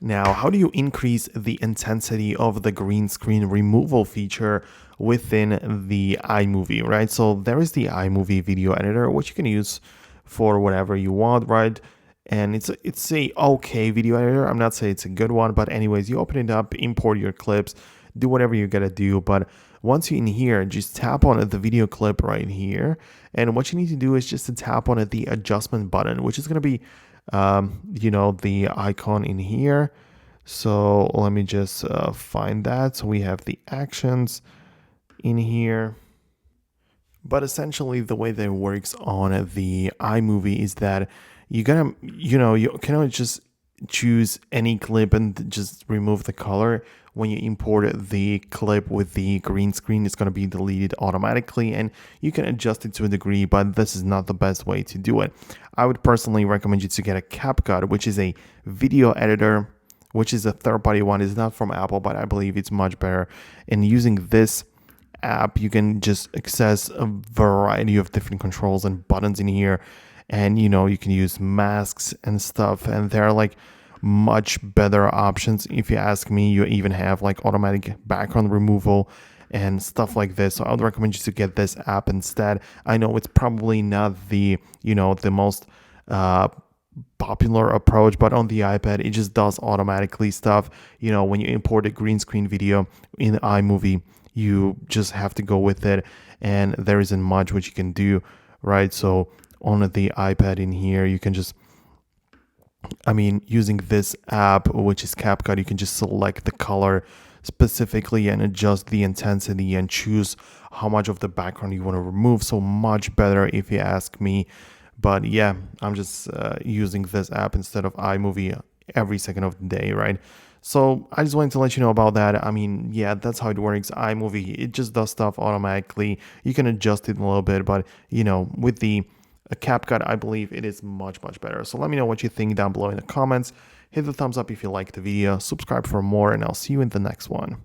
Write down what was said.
Now, how do you increase the intensity of the green screen removal feature within the iMovie, right? So there is the iMovie video editor, which you can use for whatever you want, right? And it's a okay video editor. I'm not saying it's a good one, but anyways, you open it up, import your clips, do whatever you gotta do. But once you're in here, just tap on the video clip right here. And what you need to do is just to tap on the adjustment button, which is gonna be the icon in here. So let me just find that. So we have the actions in here. But essentially, the way that it works on the iMovie is that you cannot just choose any clip and just remove the color. When you import the clip with the green screen, it's going to be deleted automatically, and you can adjust it to a degree, but this is not the best way to do it. I would personally recommend you to get a CapCut, which is a video editor, which is a third-party one. It's not from Apple, but I believe it's much better. And using this app, you can just access a variety of different controls and buttons in here, and you can use masks and stuff, and they're like much better options if you ask me. You even have like automatic background removal and stuff like this. So I would recommend you to get this app instead. I know it's probably not the the most popular approach, but on the iPad it just does automatically stuff. When you import a green screen video in iMovie, you just have to go with it, and there isn't much which you can do, right? So on the iPad in here, you can just, using this app, which is CapCut, you can just select the color specifically and adjust the intensity and choose how much of the background you want to remove. So much better if you ask me. But yeah, I'm just using this app instead of iMovie every second of the day, right? So I just wanted to let you know about that. Yeah, that's how it works. iMovie, it just does stuff automatically. You can adjust it a little bit, but with the CapCut, I believe it is much, much better. So let me know what you think down below in the comments. Hit the thumbs up if you liked the video, subscribe for more, and I'll see you in the next one.